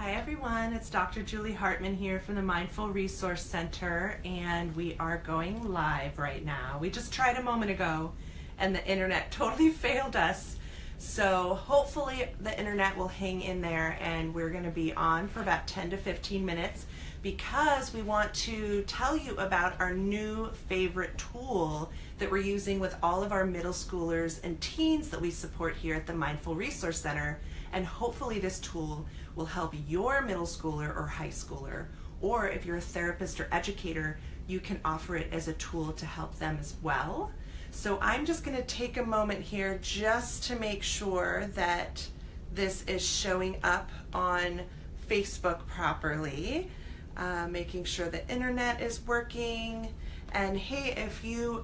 Hi everyone, it's Dr. Julie Hartman here from the Mindful Resource Center, and we are going live right now. We just tried a moment ago and the internet totally failed us. So hopefully the internet will hang in there, and we're going to be on for about 10 to 15 minutes because we want to tell you about our new favorite tool that we're using with all of our middle schoolers and teens that we support here at the Mindful Resource Center. And hopefully this tool will help your middle schooler or high schooler, or if you're a therapist or educator, you can offer it as a tool to help them as well. So I'm just going to take a moment here just to make sure that this is showing up on Facebook properly, making sure the internet is working. And hey, if you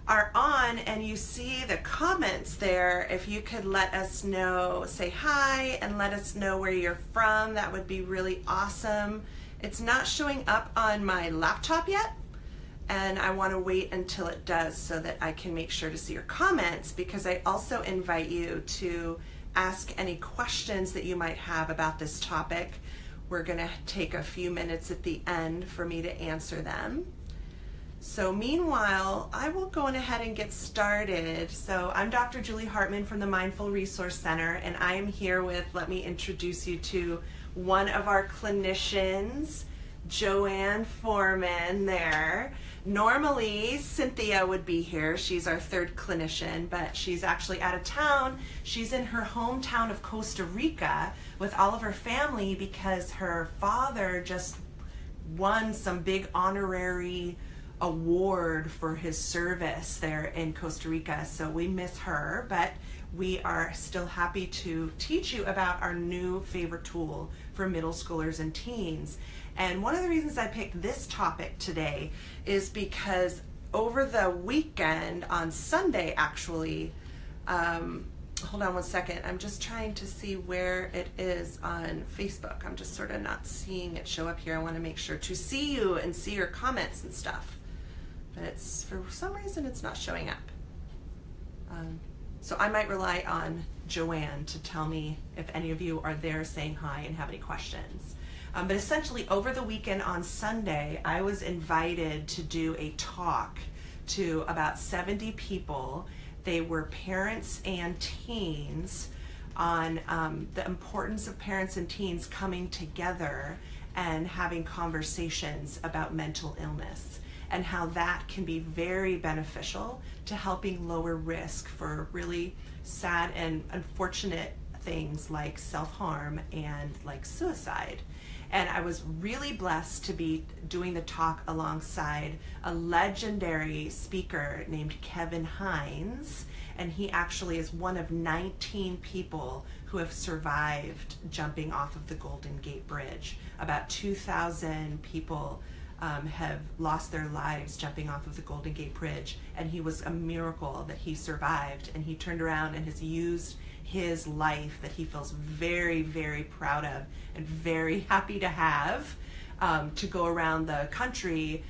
are on and you see the comments there, if you could let us know, say hi and let us know where you're from, that would be really awesome. It's not showing up on my laptop yet, and I want to wait until it does so that I can make sure to see your comments, because I also invite you to ask any questions that you might have about this topic. We're going to take a few minutes at the end for me to answer them. So meanwhile, I will go on ahead and get started. So I'm Dr. Julie Hartman from the Mindful Resource Center, and I am here with, let me introduce you to one of our clinicians, Joanne Foreman there. Normally, Cynthia would be here. She's our third clinician, but she's actually out of town. She's in her hometown of Costa Rica with all of her family because her father just won some big honorary award for his service there in Costa Rica. So we miss her, but we are still happy to teach you about our new favorite tool for middle schoolers and teens. And one of the reasons I picked this topic today is because over the weekend, on Sunday actually, hold on one second, I'm just trying to see where it is on Facebook. I'm just sort of not seeing it show up here. I want to make sure to see you and see your comments and stuff. But it's, for some reason, it's not showing up. So I might rely on Joanne to tell me if any of you are there saying hi and have any questions. But essentially, over the weekend on Sunday, I was invited to do a talk to about 70 people. They were parents and teens on the importance of parents and teens coming together and having conversations about mental illness, and how that can be very beneficial to helping lower risk for really sad and unfortunate things like self-harm and like suicide. And I was really blessed to be doing the talk alongside a legendary speaker named Hines, and he actually is one of 19 people who have survived jumping off of the Golden Gate Bridge. About 2,000 people have lost their lives jumping off of the Golden Gate Bridge, and he was a miracle that he survived, and he turned around and has used his life that he feels very, very proud of and very happy to have to go around the country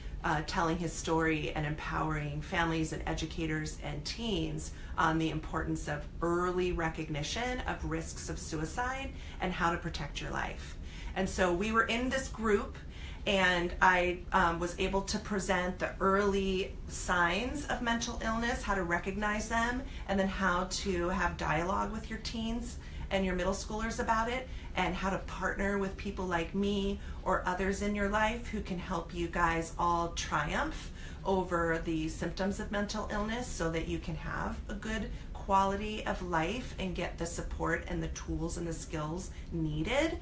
telling his story and empowering families and educators and teens on the importance of early recognition of risks of suicide and how to protect your life. And so we were in this group, and I was able to present the early signs of mental illness, how to recognize them, and then how to have dialogue with your teens and your middle schoolers about it, and how to partner with people like me or others in your life who can help you guys all triumph over the symptoms of mental illness so that you can have a good quality of life and get the support and the tools and the skills needed.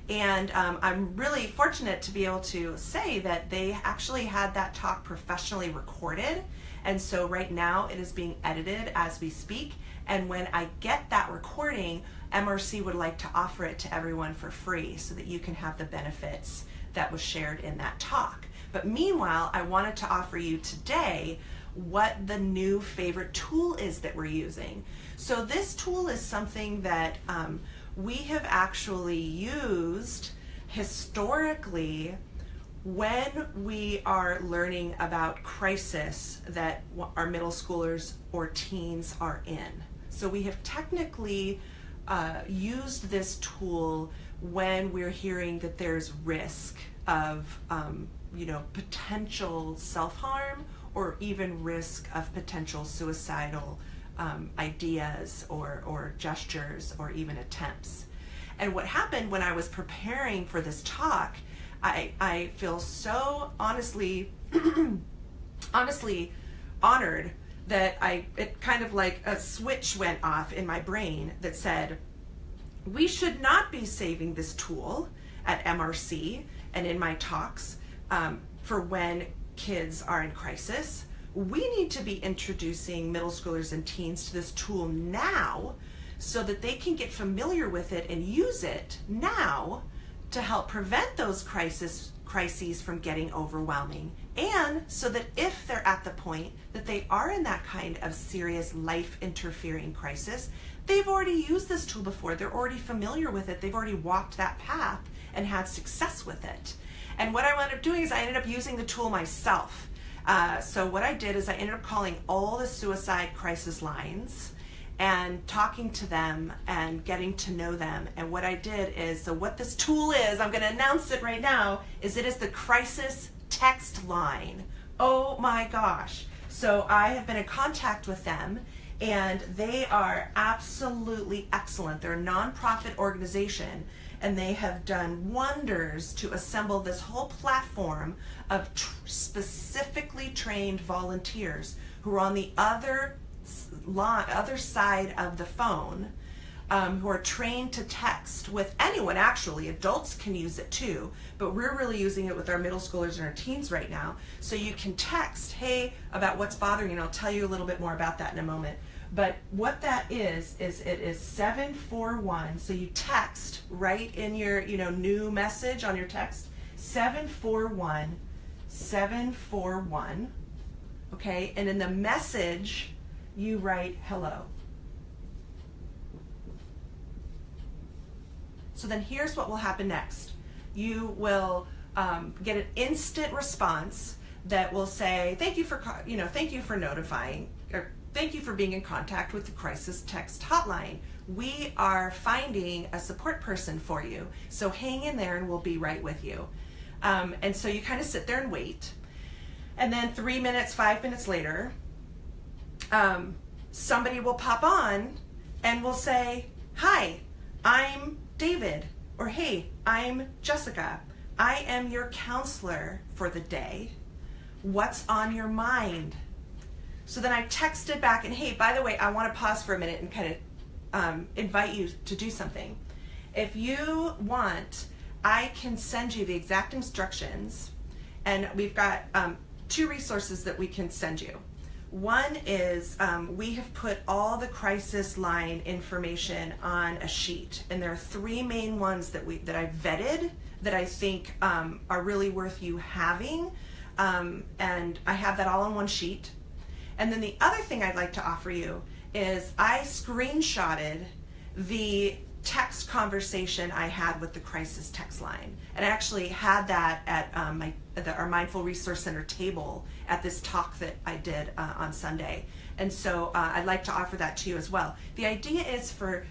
And I'm really fortunate to be able to say that they actually had that talk professionally recorded. And so right now it is being edited as we speak. And when I get that recording, MRC would like to offer it to everyone for free so that you can have the benefits that was shared in that talk. But meanwhile, I wanted to offer you today what the new favorite tool is that we're using. So this tool is something that we have actually used historically when we are learning about crisis that our middle schoolers or teens are in. So we have technically used this tool when we're hearing that there's risk of potential self-harm, or even risk of potential suicidal ideas or gestures or even attempts. And what happened when I was preparing for this talk, I feel so honestly honored that it kind of like a switch went off in my brain that said, we should not be saving this tool at MRC and in my talks for when kids are in crisis. We need to be introducing middle schoolers and teens to this tool now so that they can get familiar with it and use it now to help prevent those crises from getting overwhelming, and so that if they're at the point that they are in that kind of serious life interfering crisis, they've already used this tool before, they're already familiar with it, they've already walked that path and had success with it. And what I wound up doing is I ended up using the tool myself. So what I did is I ended up calling all the suicide crisis lines and talking to them and getting to know them. And what I did is, so what this tool is, I'm going to announce it right now, is it is the crisis text line. Oh my gosh. So I have been in contact with them, and they are absolutely excellent. They're a nonprofit organization, and they have done wonders to assemble this whole platform of specifically trained volunteers who are on the other side of the phone, who are trained to text with anyone. Actually, adults can use it too, but we're really using it with our middle schoolers and our teens right now. So you can text, hey, about what's bothering you, and I'll tell you a little bit more about that in a moment. But what that is it is 741. So you text right in your new message on your text, 741 741. Okay, and in the message you write hello. So then here's what will happen next. You will get an instant response that will say, thank you for notifying, or thank you for being in contact with the crisis text hotline. We are finding a support person for you, so hang in there and we'll be right with you. And so you kind of sit there and wait. And then 3 minutes, 5 minutes later, somebody will pop on and will say, hi, I'm David, or hey, I'm Jessica. I am your counselor for the day. What's on your mind? So then I texted back, and hey, by the way, I want to pause for a minute and kind of invite you to do something. If you want, I can send you the exact instructions, and we've got 2 resources that we can send you. One is we have put all the crisis line information on a sheet, and there are 3 main ones that I vetted that I think are really worth you having, and I have that all on one sheet. And then the other thing I'd like to offer you is I screenshotted the text conversation I had with the crisis text line, and I actually had that at our Mindful Resource Center table at this talk that I did on Sunday. And so I'd like to offer that to you as well. The idea is for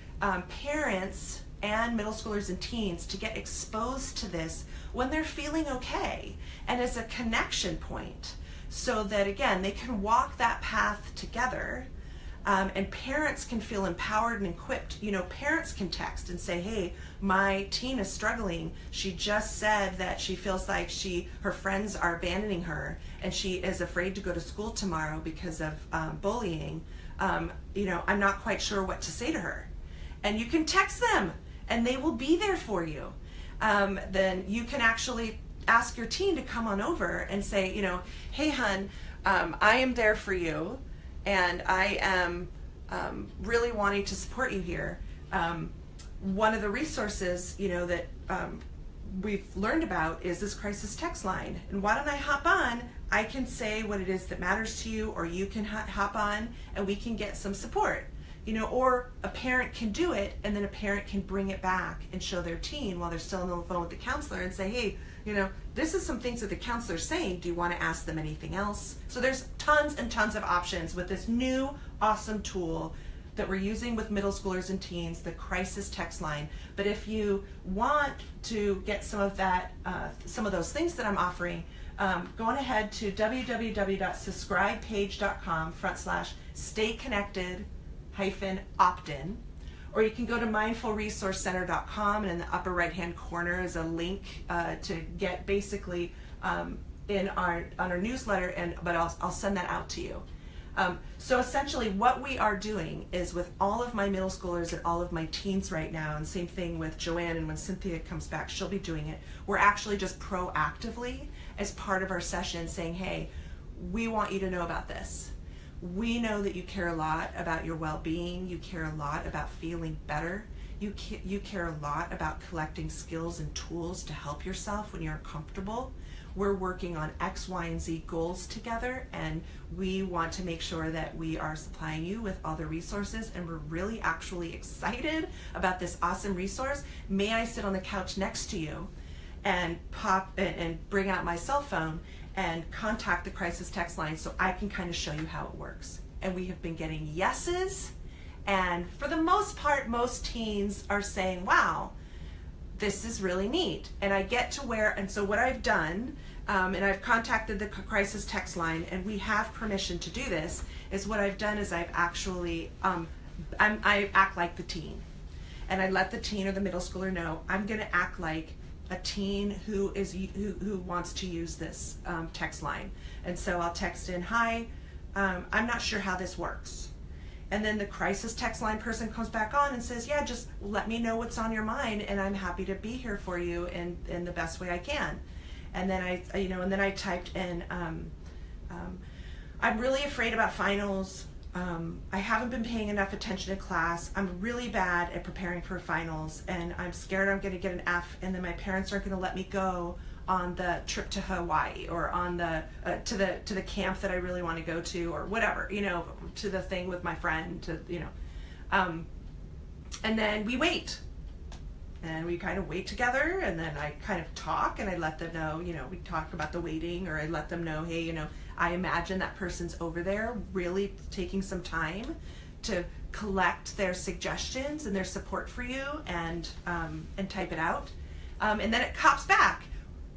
parents and middle schoolers and teens to get exposed to this when they're feeling okay, and as a connection point, so that again they can walk that path together. And parents can feel empowered and equipped. Parents can text and say, hey, my teen is struggling. She just said that she feels like her friends are abandoning her, and she is afraid to go to school tomorrow because of bullying. I'm not quite sure what to say to her. And you can text them, and they will be there for you. Then you can actually ask your teen to come on over and say, hey, hun, I am there for you, and I am really wanting to support you here. One of the resources, that we've learned about is this crisis text line. And why don't I hop on? I can say what it is that matters to you, or you can hop on and we can get some support. Or a parent can do it, and then a parent can bring it back and show their teen while they're still on the phone with the counselor and say, hey, this is some things that the counselor's saying. Do you want to ask them anything else? So there's tons and tons of options with this new awesome tool, that we're using with middle schoolers and teens, the crisis text line. But if you want to get some of that, some of those things that I'm offering, go on ahead to www.subscribepage.com/stayconnected-opt-in, or you can go to mindfulresourcecenter.com, and in the upper right hand corner is a link to get basically on our newsletter, but I'll send that out to you. So essentially what we are doing is, with all of my middle schoolers and all of my teens right now, and same thing with Joanne, and when Cynthia comes back she'll be doing it, we're actually just proactively as part of our session saying, hey, we want you to know about this. We know that you care a lot about your well-being, you care a lot about feeling better, you care a lot about collecting skills and tools to help yourself when you're uncomfortable. We're working on X, Y, and Z goals together, and we want to make sure that we are supplying you with all the resources, and we're really actually excited about this awesome resource. May I sit on the couch next to you and bring out my cell phone and contact the crisis text line so I can kind of show you how it works. And we have been getting yeses, and for the most part, most teens are saying, wow, this is really neat. And I get to where, and so what I've done, and I've contacted the crisis text line, and we have permission to do this, is what I've done is I've actually, I act like the teen. And I let the teen or the middle schooler know, I'm gonna act like a teen who wants to use this text line. And so I'll text in, hi, I'm not sure how this works. And then the crisis text line person comes back on and says, yeah, just let me know what's on your mind, and I'm happy to be here for you in the best way I can. And then I typed in, I'm really afraid about finals. I haven't been paying enough attention to class. I'm really bad at preparing for finals, and I'm scared I'm gonna get an F, and then my parents aren't gonna let me go on the trip to Hawaii, or on the to the camp that I really want to go to, or whatever, to the thing with my friend, and then we wait, and we kind of wait together, and then I kind of talk, and I let them know, we talk about the waiting, or I let them know, hey, I imagine that person's over there really taking some time to collect their suggestions and their support for you, and type it out, and then it pops back.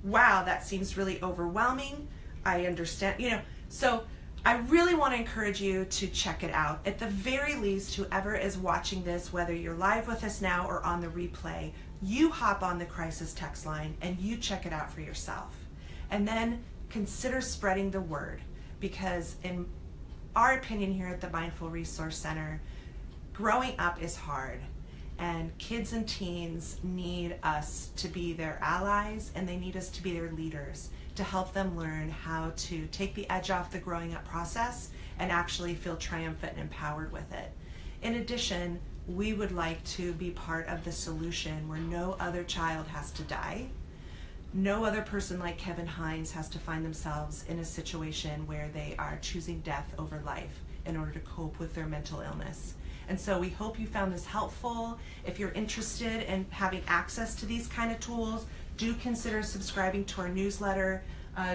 Wow, that seems really overwhelming. I understand, so I really want to encourage you to check it out. At the very least, whoever is watching this, whether you're live with us now or on the replay, you hop on the crisis text line and you check it out for yourself. And then consider spreading the word, because in our opinion here at the Mindful Resource Center, growing up is hard. And kids and teens need us to be their allies, and they need us to be their leaders, to help them learn how to take the edge off the growing up process and actually feel triumphant and empowered with it. In addition, we would like to be part of the solution where no other child has to die. No other person like Kevin Hines has to find themselves in a situation where they are choosing death over life in order to cope with their mental illness. And so we hope you found this helpful. If you're interested in having access to these kind of tools, do consider subscribing to our newsletter.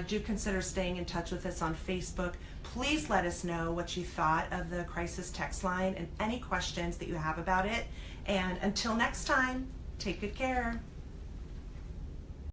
Do consider staying in touch with us on Facebook. Please let us know what you thought of the crisis text line and any questions that you have about it. And until next time, take good care.